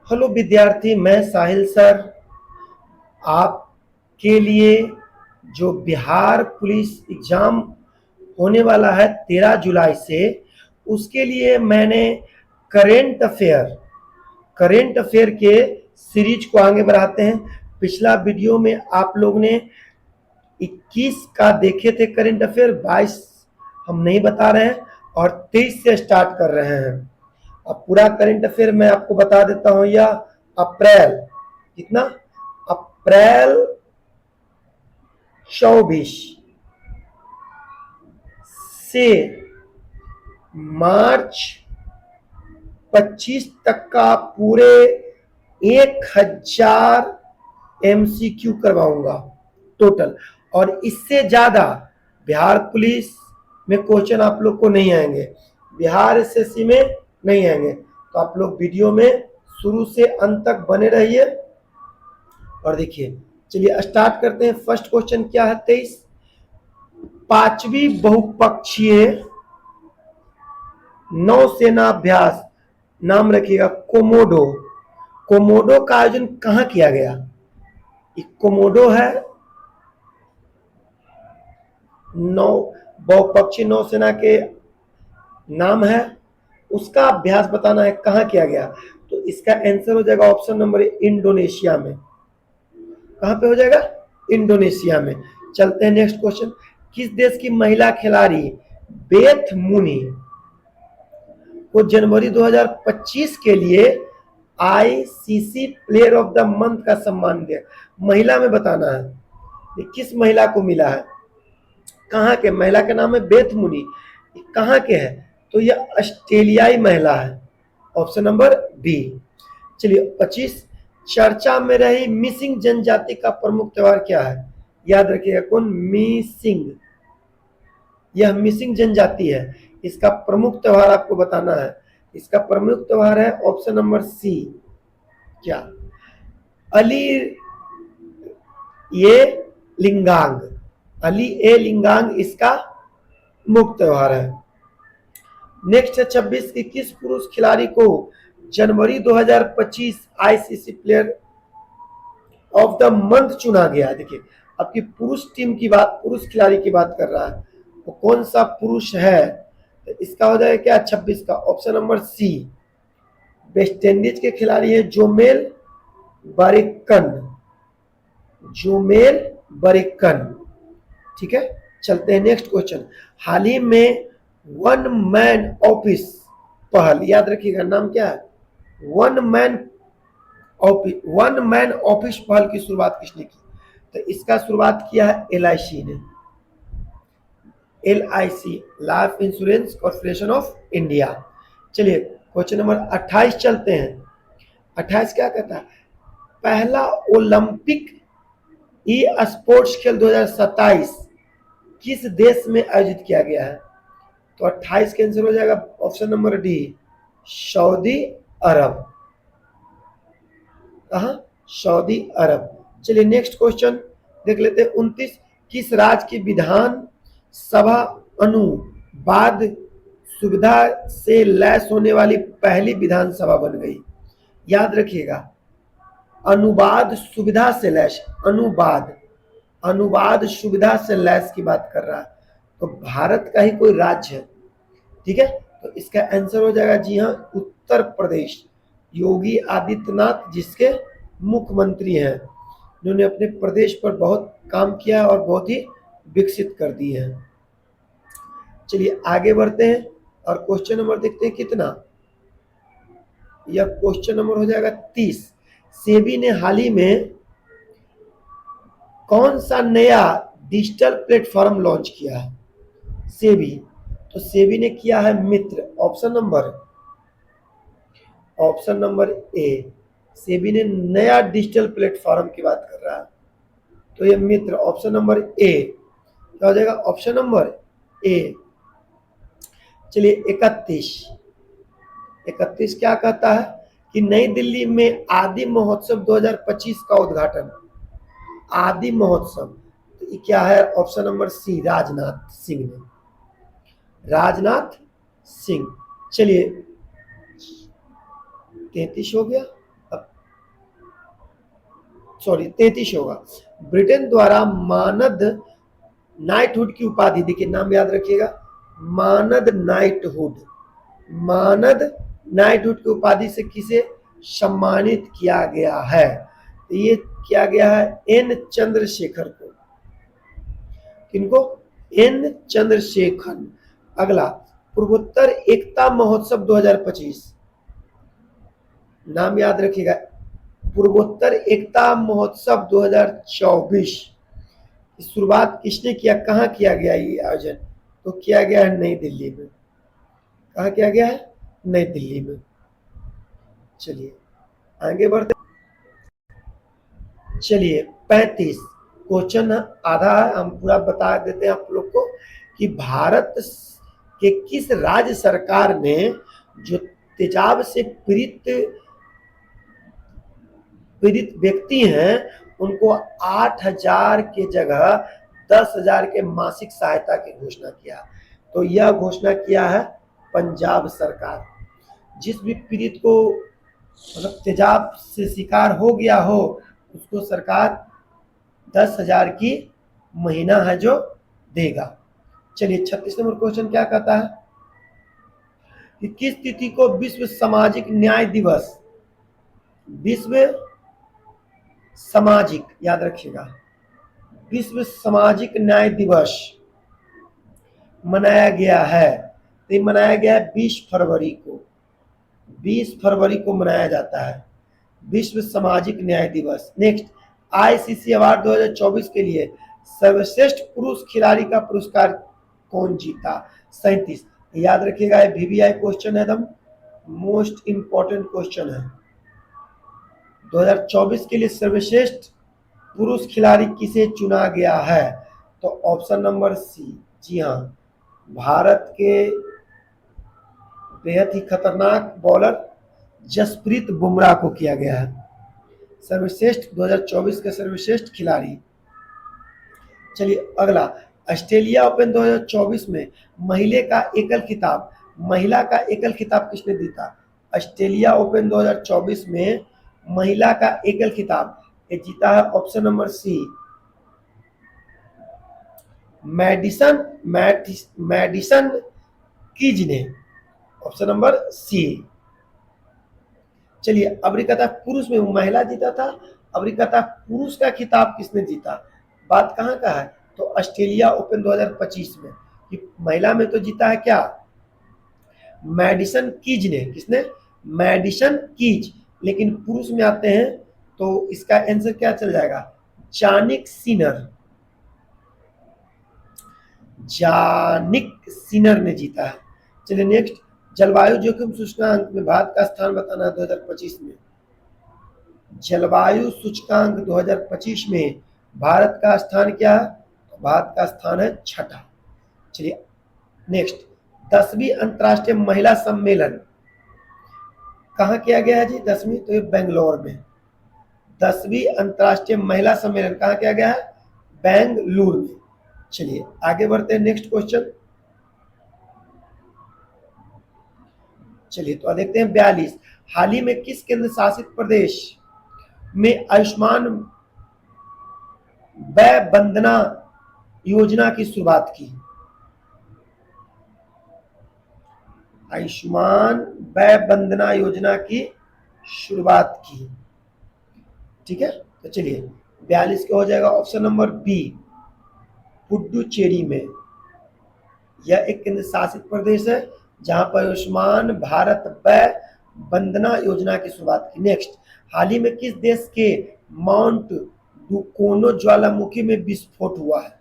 Hello विद्यार्थी, मैं साहिल sir आपके लिए जो बिहार पुलिस एग्जाम होने वाला है 13 जुलाई से, उसके लिए मैंने करेंट अफेयर के सीरीज को आगे बढ़ाते हैं। पिछला वीडियो में आप लोग ने 21 का देखे थे करेंट अफेयर, 22 हम नहीं बता रहे हैं और 23 से स्टार्ट कर रहे हैं। अब पूरा करंट अफेयर मैं आपको बता देता हूं। यह अप्रैल कितना अप्रैल 24 से मार्च 25 तक का पूरे 1000 MCQ करवाऊंगा टोटल, और इससे ज्यादा बिहार पुलिस में क्वेश्चन आप लोग को नहीं आएंगे, बिहार एसएससी में नहीं आएंगे। तो आप लोग वीडियो में शुरू से अंत तक बने रहिए और देखिए। चलिए स्टार्ट करते हैं। फर्स्ट क्वेश्चन क्या है? 23 पांचवी बहुपक्षीय नौसेना अभ्यास, नाम रखिएगा कोमोडो। कोमोडो का आयोजन कहां किया गया? कोमोडो है नौ बहुपक्षीय नौसेना के नाम है, उसका अभ्यास बताना है कहां किया गया। तो इसका आंसर हो जाएगा ऑप्शन नंबर इंडोनेशिया में। कहां पे हो जाएगा? इंडोनेशिया में। चलते हैं नेक्स्ट क्वेश्चन। किस देश की महिला खिलाड़ी बेथ मुनी को जनवरी 2025 के लिए ICC player of the month का सम्मान दिया? महिला में बताना है, ये किस महिला को मिला है, कहां के? महिला का नाम है बेथ मुनी, कहां के है? तो यह ऑस्ट्रेलियाई महिला है, ऑप्शन नंबर बी। चलिए 25 चर्चा में रही मिसिंग जनजाति का प्रमुख त्योहार क्या है? याद रखिएगा, कौन? मिसिंग, यह मिसिंग जनजाति है, इसका प्रमुख त्योहार आपको बताना है। इसका प्रमुख त्योहार है ऑप्शन नंबर सी, क्या? अली ये लिंगांग, अली ए लिंगांग इसका मुख्य त्योहार है। नेक्स्ट है 26 की किस पुरुष खिलाड़ी को जनवरी 2025 ICC player of the month चुना गया? देखिए, आपकी पुरुष टीम की बात, पुरुष खिलाड़ी की बात कर रहा है, वो कौन सा पुरुष है? तो इसका हो जाएगा क्या 26 का? Option number C, West Indies के खिलाड़ी है जोमेल बरिकन, जोमेल बरिकन। ठीक है, चलते हैं नेक्स्ट क्वेश्चन। हाल ही में वन मैन ऑफिस पहल, याद रखिएगा नाम क्या है? वन मैन ऑफिस पहल की शुरुआत किसने की? तो इसका शुरुआत किया है एलआईसी ने, LIC, life insurance corporation of India. चलिए क्वेश्चन नंबर 28 चलते हैं। 28 क्या कहता है? पहला ओलंपिक ई स्पोर्ट्स खेल 2027 किस देश में आयोजित किया गया है? तो 28 का आंसर हो जाएगा ऑप्शन नंबर डी, सऊदी अरब। कहा? सऊदी अरब। चलिए नेक्स्ट क्वेश्चन देख लेते हैं। 29 किस राज्य की विधान सभा अनुवाद सुविधा से लैस होने वाली पहली विधानसभा बन गई? याद रखिएगा, अनुवाद सुविधा से लैस, अनुवाद सुविधा से लैस की बात कर रहा है, तो भारत का ही कोई राज्य है। ठीक है, तो इसका आंसर हो जाएगा जी हाँ, उत्तर प्रदेश। योगी आदित्यनाथ जिसके मुख्यमंत्री हैं, जिन्होंने अपने प्रदेश पर बहुत काम किया और बहुत ही विकसित कर दी है। चलिए आगे बढ़ते हैं और क्वेश्चन नंबर देखते हैं कितना। यह क्वेश्चन नंबर हो जाएगा 30। सेबी ने हाल ही में कौन सा नया डिजिटल प्लेटफॉर्म लॉन्च किया है? सेबी, तो सेबी ने किया है मित्र, ऑप्शन नंबर ए। सेबी ने नया डिजिटल प्लेटफॉर्म की बात कर रहा है, तो ये मित्र, ऑप्शन नंबर ए। क्या हो जाएगा? Option number A. चलिए 31 क्या कहता है कि नई दिल्ली में आदि महोत्सव 2025 का उद्घाटन, आदि महोत्सव, तो ये क्या है? Option number C, Rajnath Singh ने, राजनाथ सिंह। चलिए 33 हो गया, अब सॉरी 33 होगा। ब्रिटेन द्वारा मानद नाइटहुड की उपाधि, देखिए नाम याद रखिएगा, मानद नाइटहुड, मानद नाइटहुड की उपाधि से किसे सम्मानित किया गया है? तो ये किया गया है एन चंद्रशेखर को। किनको? एन चंद्रशेखर। अगला, पूर्वोत्तर एकता महोत्सव 2025, नाम याद रखिएगा, पूर्वोत्तर एकता महोत्सव 2024 की शुरुआत किसने किया, कहाँ किया गया ये आयोजन? तो किया गया है नई दिल्ली में। कहाँ किया गया है? नई दिल्ली में। चलिए आगे बढ़ते, चलिए 35 क्वेश्चन आधा है, हम पूरा बता देते हैं आप लोग को कि भारत के किस राज्य सरकार ने जो तेजाब से पीड़ित व्यक्ति हैं उनको 8,000 के जगह 10,000 के मासिक सहायता की घोषणा किया? तो यह घोषणा किया है पंजाब सरकार। जिस भी पीड़ित को मतलब तेजाब से शिकार हो गया हो उसको सरकार 10,000 की महीना है जो देगा। चलिए 36 नंबर क्वेश्चन क्या कहता है कि किस तिथि को विश्व सामाजिक न्याय दिवस, विश्व सामाजिक, याद रखिएगा, विश्व सामाजिक न्याय दिवस मनाया गया है? तो ये मनाया गया है 20 फरवरी को, 20 फरवरी को मनाया जाता है विश्व सामाजिक न्याय दिवस। नेक्स्ट, आईसीसी अवार्ड 2024 के लिए सर्वश्रेष्ठ पुरुष खिलाड़ी का पुरस्कार कौन जीता? 37। याद रखिएगा, ये वीवीआई क्वेश्चन है, एकदम मोस्ट इंपॉर्टेंट क्वेश्चन है। 2024 के लिए सर्वश्रेष्ठ पुरुष खिलाड़ी किसे चुना गया है? तो ऑप्शन नंबर सी, जी हाँ, भारत के बेहद ही खतरनाक बॉलर जसप्रीत बुमराह को किया गया है सर्वश्रेष्ठ 2024 के सर्वश्रेष्ठ खिलाड़ी। चलिए अगला, ऑस्ट्रेलिया ओपन 2024 में महिला का एकल खिताब किसने जीता? ऑस्ट्रेलिया ओपन 2024 में महिला का एकल खिताब ये जीता है option number C, Madison Keys ने, ऑप्शन नंबर सी। चलिए अफ्रीका पुरुष में महिला जीता था, अफ्रीका पुरुष का खिताब किसने जीता? बात कहाँ का है? तो ऑस्ट्रेलिया ओपन 2025 में। कि महिला में तो जीता है क्या? मैडिसन कीज ने। किसने? Madison Keys. लेकिन पुरुष में आते हैं तो इसका आंसर क्या चल जाएगा? जानिक सिनर, जानिक सिनर ने जीता है। चलिए नेक्स्ट, जलवायु जोखिम सूचकांक में भारत का स्थान बताना है 2025 में। जलवायु सूचकांक 2025 में भारत का स्थान क्या है? भारत का स्थान है 6ठा। चलिए नेक्स्ट, 10वीं अंतर्राष्ट्रीय महिला सम्मेलन कहाँ किया गया है जी? 10वीं तो ये बेंगलोर में। 10वीं अंतर्राष्ट्रीय महिला सम्मेलन कहाँ किया गया है? बेंगलुरु में। चलिए आगे बढ़ते हैं, नेक्स्ट क्वेश्चन। चलिए तो देखते हैं 42, हाल ही में किस केंद्र शासित प्रदेश में आयुष्मान वय वंदना योजना की शुरुआत की? आयुष्मान वय वंदना योजना की शुरुआत की, ठीक है। तो चलिए 42 का हो जाएगा ऑप्शन नंबर बी, पुडुचेरी में। यह एक केंद्र शासित प्रदेश है जहां पर आयुष्मान भारत वय वंदना योजना की शुरुआत की। नेक्स्ट, हाल ही में किस देश के माउंट डुकोनो ज्वालामुखी में विस्फोट हुआ है?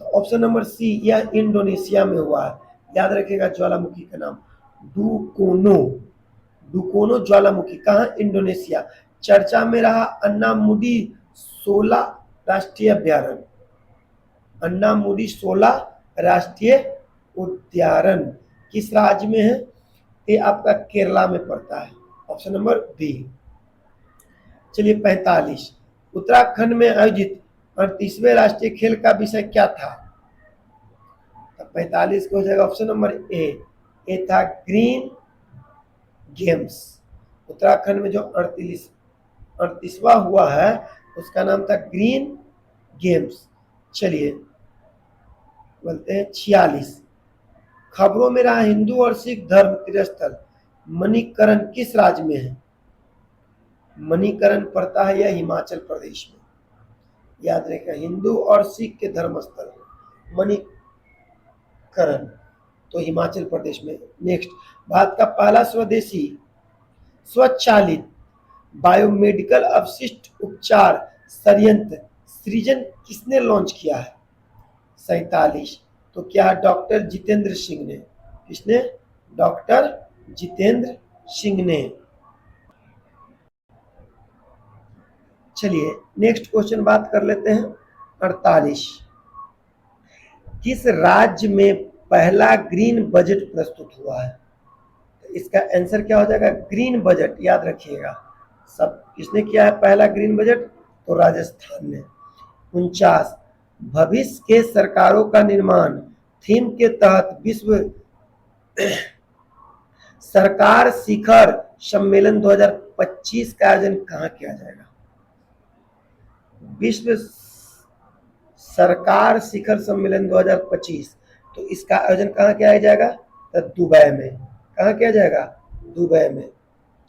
तो ऑप्शन नंबर सी, यह इंडोनेशिया में हुआ है। याद रखिएगा ज्वालामुखी का नाम डुकोनो, डुकोनो ज्वालामुखी। कहाँ? इंडोनेशिया। चर्चा में रहा अन्नामुडी 16 राष्ट्रीय अभ्यारण्य, अन्नामुडी 16 राष्ट्रीय उद्यान किस राज्य में है? ये आपका केरला में पड़ता है, ऑप्शन नंबर बी। चलिए 45, उत्तराखंड में आयोजित 38वें राष्ट्रीय खेल का विषय क्या था? तो 45 को हो जाएगा ऑप्शन नंबर ए, ये था ग्रीन गेम्स। उत्तराखंड में जो 38वां हुआ है उसका नाम था ग्रीन गेम्स। चलिए बोलते हैं 46, खबरों में रहा हिंदू और सिख धर्म तीर्थस्थल मणिकरण किस राज्य में है? मणिकरण पड़ता है यह हिमाचल प्रदेश में। याद रखिएगा, हिंदू और सिख के धर्म स्थल मणिकरण तो हिमाचल प्रदेश में। नेक्स्ट, भारत का पहला स्वदेशी स्वचालित बायोमेडिकल अवशिष्ट उपचार संयंत्र सृजन किसने लॉन्च किया है? 47, तो क्या डॉक्टर जितेंद्र सिंह ने। किसने? डॉक्टर जितेंद्र सिंह ने। चलिए नेक्स्ट क्वेश्चन बात कर लेते हैं 48, किस राज्य में पहला ग्रीन बजट प्रस्तुत हुआ है? तो इसका आंसर क्या हो जाएगा? Green budget. याद रखिएगा, सब किसने किया है पहला ग्रीन बजट? तो राजस्थान ने। 49, भविष्य के सरकारों का निर्माण थीम के तहत विश्व सरकार शिखर सम्मेलन 2025 का आयोजन कहाँ किया जाएगा? विश्व सरकार शिखर सम्मेलन 2025, तो इसका आयोजन कहाँ किया जाएगा? तो दुबई में। कहाँ किया जाएगा? दुबई में।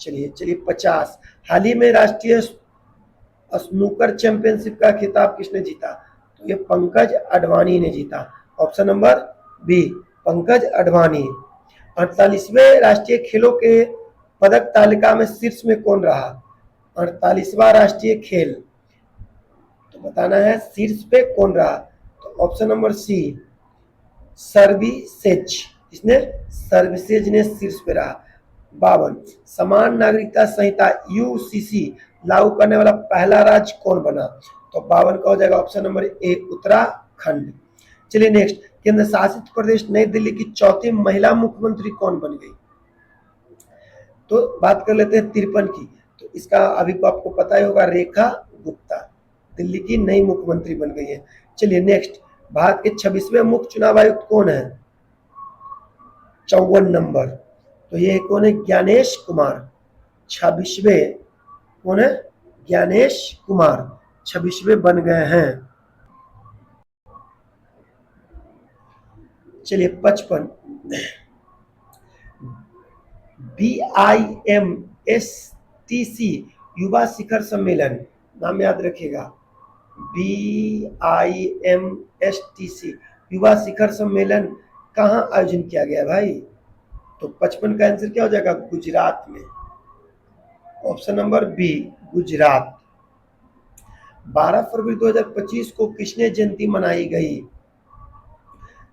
चलिए 50, हाल ही में राष्ट्रीय स्नूकर चैंपियनशिप का खिताब किसने जीता? तो ये पंकज अडवाणी ने जीता। Option number B, Pankaj Advani. 48वें राष्ट्रीय खेलों के पदक तालिका में शीर्ष में कौन रहा? 48वां राष्ट्रीय खेल, तो बताना है शीर्ष पे कौन रहा। तो ऑप्शन नंबर सी, सर्विसेज। इसने सर्विसेज ने शीर्ष पे रहा। 52, समान नागरिकता संहिता यूसीसी लागू करने वाला पहला राज्य कौन बना? तो 52 का हो जाएगा ऑप्शन नंबर ए, उत्तराखंड। चलिए नेक्स्ट, केंद्र शासित प्रदेश नई दिल्ली की चौथी महिला मुख्यमंत्री कौन बन गई? तो बात कर लेते हैं 53 की। तो इसका अभी को आपको पता ही होगा, रेखा गुप्ता दिल्ली की नई मुख्यमंत्री बन गई है। चलिए नेक्स्ट, भारत के 26वें मुख्य चुनाव आयुक्त कौन है? 54 नंबर, तो ये कौन है? ज्ञानेश कुमार। 26वें कौन है? ज्ञानेश कुमार 26वें बन गए हैं। चलिए 55, BIMSTC युवा शिखर सम्मेलन, नाम याद रखिएगा, BIMSTC युवा शिखर सम्मेलन कहाँ आयोजन किया गया भाई? तो 55 का आंसर क्या हो जाएगा? गुजरात में। Option number B, Gujarat. 12 फरवरी 2025 को किसने जयंती मनाई गई?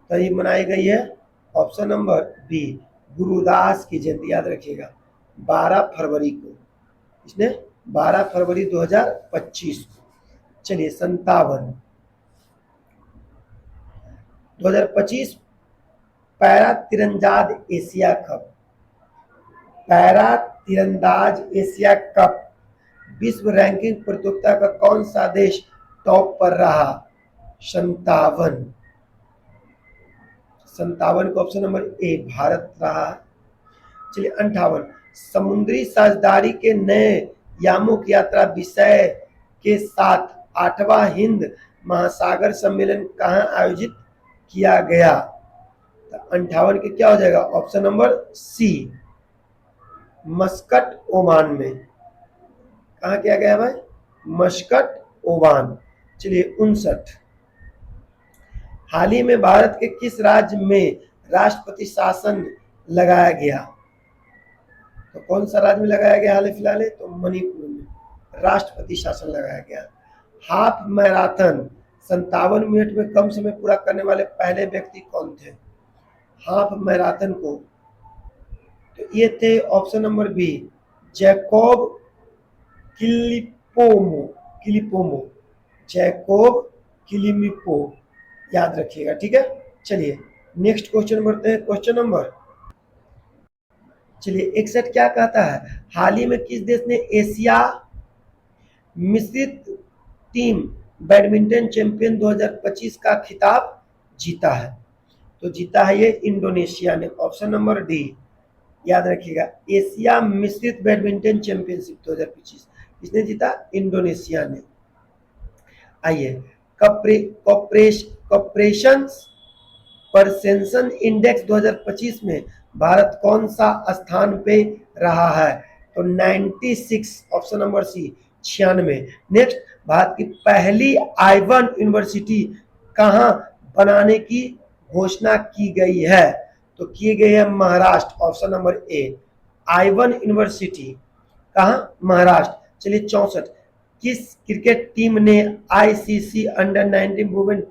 तो ये मनाई गई है ऑप्शन नंबर बी, गुरुदास की जयंती। याद रखिएगा 12 फरवरी को, इसने 12 फरवरी 2025 को। चलिए 57, 2025 पैरा तीरंदाज एशिया कप, पैरा तीरंदाज एशिया कप विश्व रैंकिंग प्रतियोगिता का कौन सा देश टॉप पर रहा? 57 का ऑप्शन नंबर ए, भारत रहा। चलिए 58, समुद्री साझेदारी के नए यामुक यात्रा विषय के साथ 8वां हिंद महासागर सम्मेलन कहाँ आयोजित किया गया? तो 58 के क्या हो जाएगा? Option number C, Muscat Oman में। कहाँ किया गया भाई? Muscat Oman. चलिए 59, हाल ही में भारत के किस राज्य में राष्ट्रपति शासन लगाया गया? तो कौन सा राज्य में लगाया गया हाल फिलहाल? तो मणिपुर में राष्ट्रपति शासन लगाया गया। हाफ मैराथन 57 मिनट में कम समय पूरा करने वाले पहले व्यक्ति कौन थे? हाफ मैराथन को, तो ये थे option number B, Jacob Kiplimo, Jacob Kiplimo. याद रखिएगा, ठीक है। चलिए नेक्स्ट क्वेश्चन बढ़ते हैं, क्वेश्चन नंबर, चलिए 61 क्या कहता है? हाल ही में किस देश ने एशिया मिश्रित टीम बैडमिंटन चैंपियन 2025 का खिताब जीता है? तो जीता है ये इंडोनेशिया ने। ऑप्शन नंबर डी, याद रखिएगा, एशिया मिश्रित बैडमिंटन चैंपियनशिप 2025 किसने जीता? इंडोनेशिया ने। आइए, कॉपरेशन परसेप्शन इंडेक्स 2025 में भारत कौन सा स्थान पे रहा है? तो 96, option number C 96। Next, Bharat की पहली I1 यूनिवर्सिटी कहाँ बनाने की घोषणा की गई है? तो की गई है Maharashtra, option number A. I1 university कहाँ? महाराष्ट्र। चलिए 64, किस क्रिकेट टीम ने ICC अंडर 19 वुमेन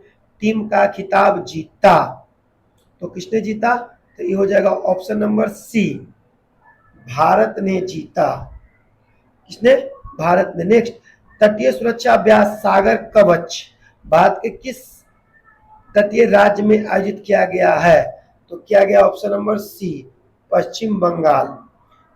टीम का खिताब जीता? तो किसने जीता? तो ये हो जाएगा ऑप्शन नंबर सी, भारत ने जीता। किसने? भारत ने। नेक्स्ट, तटीय सुरक्षा अभ्यास सागर कवच भारत के किस तटीय राज्य में आयोजित किया गया है? तो किया गया ऑप्शन नंबर सी, पश्चिम बंगाल।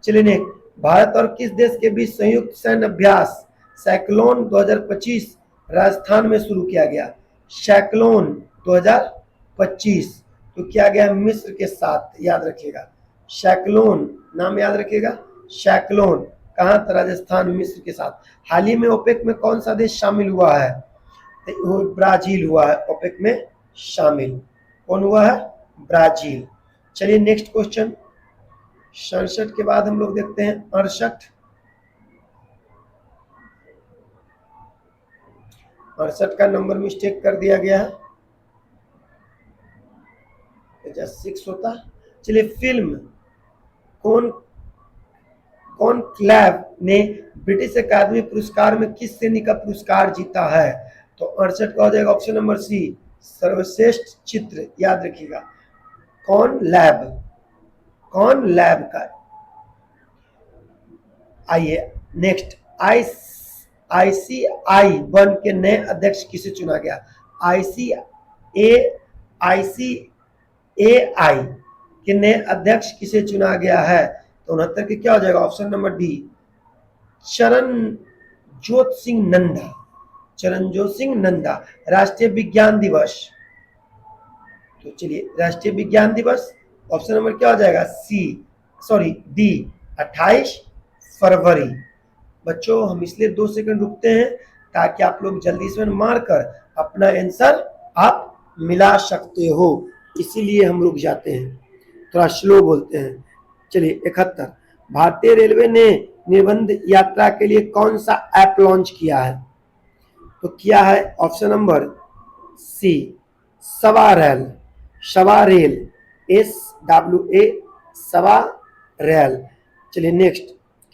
चलिए नेक्स्ट, भारत और किस देश के बीच संयुक्त सैन्य अभ्यास साइक्लोन 2025 राजस्थान में शुरू किया गया? साइक्लोन 2025 तो किया गया मिस्र के साथ, याद रखिएगा। साइक्लोन नाम याद रखिएगा, साइक्लोन कहाँ था? राजस्थान, मिस्र के साथ। हाल ही में ओपेक में कौन सा देश शामिल हुआ है? तो ब्राजील हुआ है ओपेक में शामिल। कौन हुआ है? ब्राजील। चलिए नेक्स्ट क्वेश्चन, 67 के बाद हम लोग देखते हैं 68। 68 का नंबर मिस्टेक कर दिया गया है, 6 होता। चलिए, फिल्म कौन क्लैब ने ब्रिटिश अकादमी पुरस्कार में किस श्रेणी का पुरस्कार जीता है? तो 68 का हो जाएगा ऑप्शन नंबर सी, सर्वश्रेष्ठ चित्र, याद रखिएगा। कौन लैब का। आइए नेक्स्ट, ICI1 के नए अध्यक्ष किसे चुना गया? ICAI के नए अध्यक्ष किसे चुना गया है? तो 69 के क्या हो जाएगा? Option number D, Charanjot Singh Nanda. राष्ट्रीय विज्ञान दिवस, तो चलिए राष्ट्रीय विज्ञान दिवस ऑप्शन नंबर क्या हो जाएगा? डी, 28 फरवरी। बच्चों, हम इसलिए 2 सेकंड रुकते हैं ताकि आप लोग जल्दी से मारकर अपना आंसर आप मिला सकते हो, इसीलिए हम रुक जाते हैं, थोड़ा स्लो बोलते हैं। चलिए 71, भारतीय रेलवे ने निर्बंध यात्रा के लिए कौन सा ऐप लॉन्च किया है? तो किया है ऑप्शन नंबर सी, सवारेल, SWA, सवारेल। चलिए नेक्स्ट,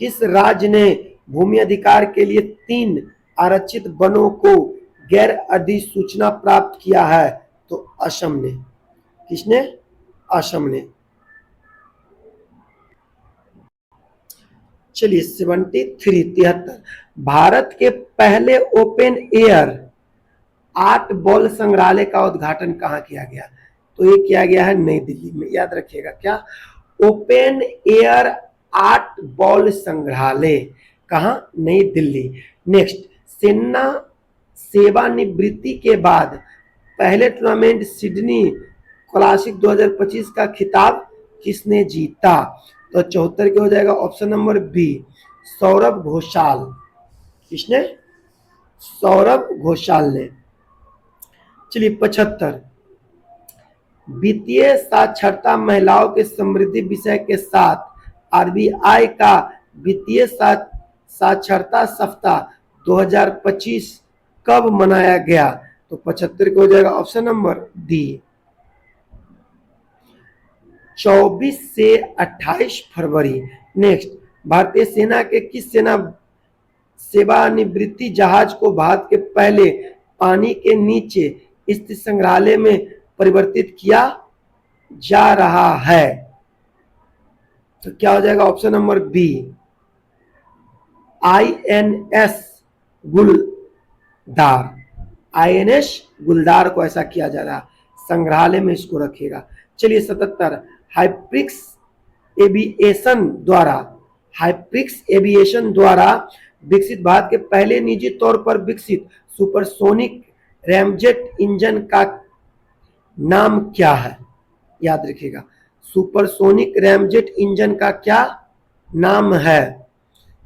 किस राज्य ने भूमि अधिकार के लिए 3 आरक्षित वनों को गैर अधिसूचना प्राप्त किया है? तो असम ने। किसने? असम ने। चलिए 73, भारत के पहले ओपन एयर आर्ट बॉल संग्रहालय का उद्घाटन कहाँ किया गया? तो ये किया गया है नई दिल्ली में, याद रखिएगा। क्या? ओपन एयर आर्ट बॉल संग्रहालय कहाँ? नई दिल्ली। नेक्स्ट, सेवानिवृत्ति के बाद पहले टूर्नामेंट सिडनी क्लासिक 2025 का खिताब किसने जीता? तो 74 के हो जाएगा option number B, Saurabh Ghosal. किसने? सौरभ घोषाल ने। चलिए 75, वित्तीय साक्षरता महिलाओं के समृद्धि विषय के साथ RBI का वित्तीय साक्षरता सप्ताह 2025 कब मनाया गया? तो 75 को हो जाएगा ऑप्शन नंबर डी, 24 से 28 फरवरी। नेक्स्ट, भारतीय सेना के किस सेवानिवृत्ति जहाज को भारत के पहले पानी के नीचे स्थित संग्रहालय में परिवर्तित किया जा रहा है? तो क्या हो जाएगा ऑप्शन नंबर बी, INS गुलदार को ऐसा किया जा रहा है, संग्रहालय में इसको रखेगा। चलिए 77, हाइप्रिक्स एविएशन द्वारा विकसित भारत के पहले निजी तौर पर विकसित सुपरसोनिक रैमजेट इंजन का नाम क्या है? याद रखिएगा, सुपरसोनिक रैमजेट इंजन का क्या नाम है?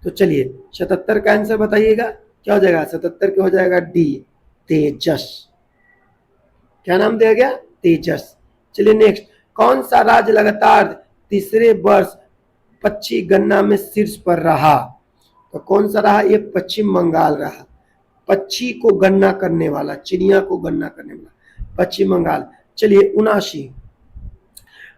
तो चलिए 77 का आंसर बताइएगा, क्या हो जाएगा? 77 के हो जाएगा डी, तेजस। क्या नाम दिया गया? तेजस। चलिए नेक्स्ट, कौन सा राज्य लगातार तीसरे वर्ष पच्ची गणना में शीर्ष पर रहा? तो कौन सा रहा? ये पश्चिम बंगाल रहा। पक्षी को गणना करने वाला, चिड़िया को गणना करने वाला पश्चिम बंगाल। चलिए 79,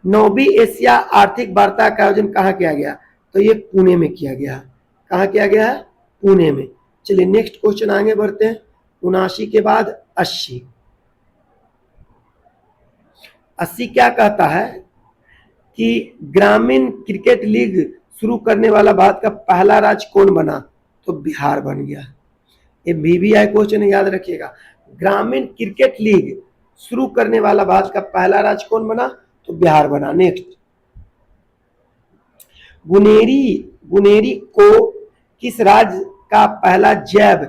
9वीं एशिया आर्थिक वार्ता का आयोजन कहाँ किया गया? तो ये पुणे में किया गया। कहाँ किया गया है? पुणे में। चलिए नेक्स्ट क्वेश्चन आगे बढ़ते हैं। 79 के बाद 80। 80 क्या कहता है कि ग्रामीण क्रिकेट लीग शुरू करने वाला भारत का पहला राज्य कौन बना? तो बिहार बन गया। ये VVI क्वेश्चन याद रखिएगा। ग्रामीण क्रिकेट लीग शुरू करने वाला भारत का पहला राज्य कौन बना? तो बिहार बना। नेक्स्ट, गुनेरी को किस राज्य का पहला जैव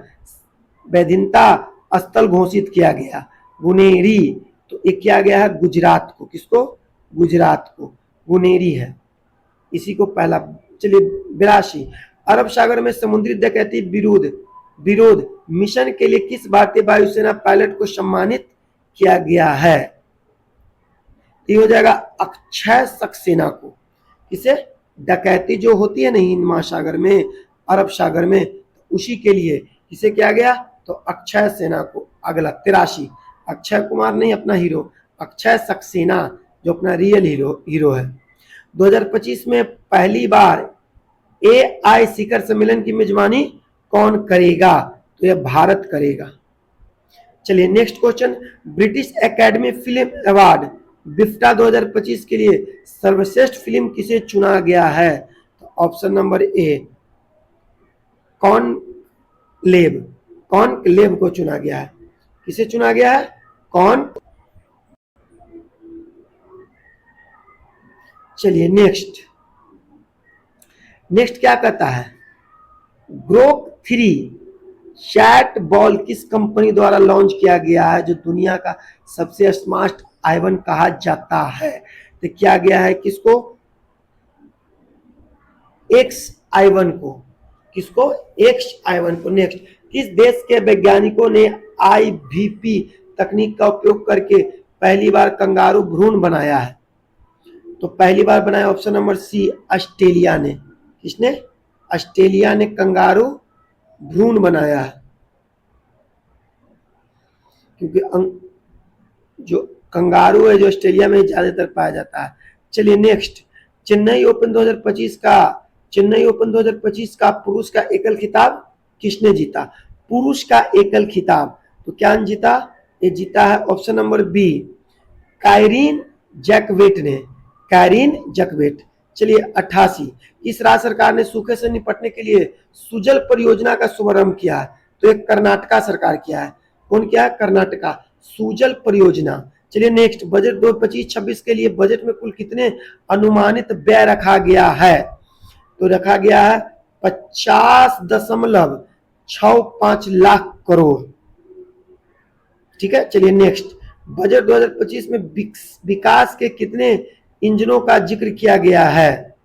वैधता स्थल घोषित किया गया? गुनेरी, तो ये किया गया है गुजरात को। किसको? गुजरात को गुनेरी है, इसी को पहला। चलिए 82, अरब सागर में समुद्री डकैती विरोध मिशन के लिए किस भारतीय वायुसेना पायलट को सम्मानित किया गया है? ये हो जाएगा अक्षय सक्सेना को। किसे? डकैती जो होती है ना हिंद महासागर में, अरब सागर में, उसी के लिए किसे किया गया? तो अक्षय सेना को। अगला 83, अक्षय कुमार नहीं अपना हीरो, अक्षय सक्सेना जो अपना रियल हीरो है। 2025 में पहली बार AI शिखर सम्मेलन की मेजबानी कौन करेगा? तो यह भारत करेगा। चलिए next question, British Academy Film Award BAFTA 2025 के लिए सर्वश्रेष्ठ फिल्म किसे चुना गया है? तो ऑप्शन नंबर ए कॉनक्लेव को चुना गया है। किसे चुना गया है? चलिए नेक्स्ट क्या कहता है? ग्रोक 3 चैट बॉल किस कंपनी द्वारा लॉन्च किया गया है जो दुनिया का सबसे स्मार्ट आईवन कहा जाता है? तो किया गया है किसको? XI1 को। किसको? XI1 को। नेक्स्ट, किस देश के वैज्ञानिकों ने IVP तकनीक का उपयोग करके पहली बार कंगारू भ्रूण बनाया है? तो पहली बार बनाया ऑप्शन नंबर सी ऑस्ट्रेलिया ने। किसने? ऑस्ट्रेलिया ने कंगारू भ्रूण बनाया है, क्योंकि जो कंगारू है जो ऑस्ट्रेलिया में ज्यादातर पाया जाता है। चलिए नेक्स्ट, चेन्नई ओपन 2025 का पुरुष का एकल खिताब किसने जीता? पुरुष का एकल खिताब तो क्या जीता? ये जीता है ऑप्शन नंबर बी कायरीन जैकवेट ने। चलिए 88, इस राज्य सरकार ने सूखे से निपटने के लिए सुजल परियोजना का शुभारंभ किया है? तो एक कर्नाटका सरकार किया है। कौन किया है? कर्नाटका, सुजल परियोजना। चलिए नेक्स्ट, बजट 2025-26 के लिए बजट में कुल कितने अनुमानित व्यय रखा गया है? तो रखा गया है 50.65 लाख करोड़। ठीक है। चलिए नेक्स्ट, बजट 2025 में विकास के कितने इंजनों का जिक्र किया गया है?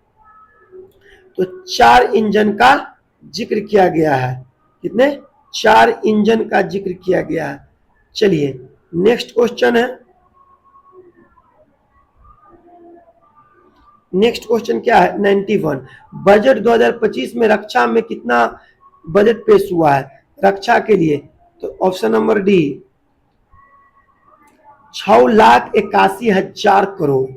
तो 4 इंजन का जिक्र किया गया है। कितने? 4 इंजन का जिक्र किया गया है। चलिए नेक्स्ट क्वेश्चन है, नेक्स्ट क्वेश्चन क्या है? 91, बजट 2025 में रक्षा में कितना बजट पेश हुआ है रक्षा के लिए? तो ऑप्शन नंबर डी 6,81,000 करोड़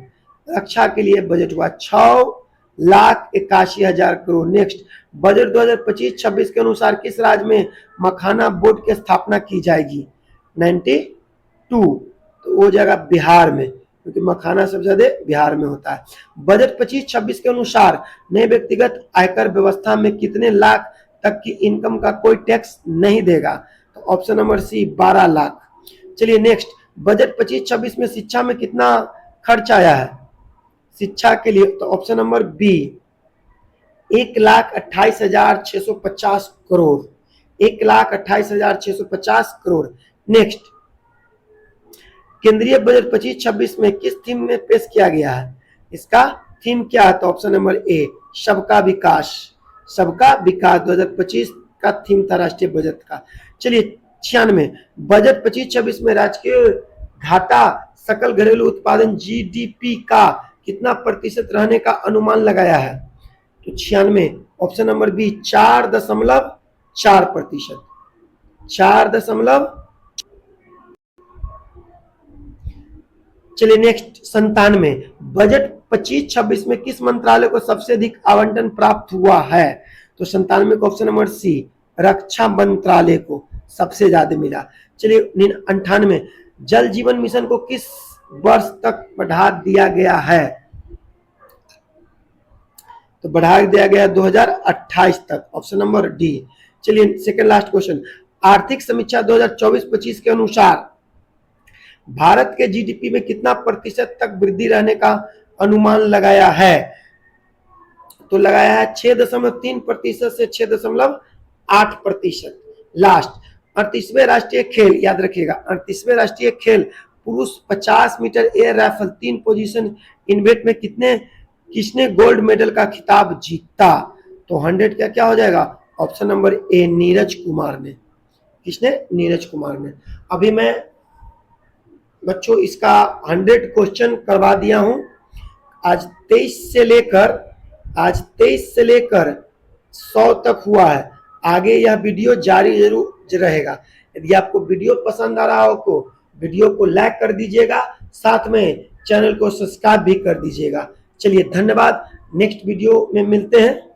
रक्षा के लिए बजट हुआ, 6,81,000 करोड़। नेक्स्ट, बजट 2025-26 के अनुसार किस राज्य में मखाना बोर्ड की स्थापना की जाएगी? 92, तो वो जगह बिहार में, क्योंकि मखाना सबसे ज्यादा बिहार में होता है। बजट 25-26 के अनुसार नए व्यक्तिगत आयकर व्यवस्था में कितने लाख तक की इनकम का कोई टैक्स नहीं देगा? तो ऑप्शन नंबर सी 12 लाख। चलिए नेक्स्ट, बजट 25-26 में शिक्षा में कितना खर्च आया है शिक्षा के लिए? तो option number B 1,28,650 crore, 1,28,650 crore. Next, केंद्रीय बजट 25-26 में किस थीम में पेश किया गया है? इसका थीम क्या है? तो ऑप्शन नंबर ए सबका विकास। सबका विकास 2025 का थीम था राष्ट्रीय बजट का। चलिए 96 बजट 25-26 में राजकीय घाटा सकल घरेलू उत्पादन जीडीपी का कितना प्रतिशत रहने का अनुमान लगाया है? तो 96 ऑप्शन नंबर बी 4.4%। 4. चलिए नेक्स्ट 97 बजट 25-26 में किस मंत्रालय को सबसे अधिक आवंटन प्राप्त हुआ है? तो 97 को ऑप्शन नंबर सी रक्षा मंत्रालय को सबसे ज्यादा मिला। चलिए 98 जल जीवन मिशन को किस वर्ष तक बढ़ा दिया गया है? तो बढ़ा दिया गया 2028 तक, ऑप्शन नंबर डी। चलिए सेकंड लास्ट क्वेश्चन, आर्थिक समीक्षा 2024-25 के अनुसार भारत के जीडीपी में कितना प्रतिशत तक वृद्धि रहने का अनुमान लगाया है? तो लगाया है 6.3% से 6.8%। लास्ट 38वें राष्ट्रीय खेल, याद रखिएगा 38वें राष्ट्रीय खेल पुरुष 50 metre air rifle 3 position event में किसने गोल्ड मेडल का खिताब जीता? तो 100 का क्या हो जाएगा? Option number A Neeraj Kumar ने। किसने? नीरज कुमार ने। अभी मैं बच्चों इसका 100 क्वेश्चन करवा दिया हूं। आज 23 से लेकर 100 तक हुआ है। आगे यह वीडियो जारी जरूर रहेगा। यदि आपको वीडियो पसंद आ रहा हो तो वीडियो को लाइक कर दीजिएगा, साथ में चैनल को सब्सक्राइब भी कर दीजिएगा। चलिए धन्यवाद, नेक्स्ट वीडियो में मिलते हैं।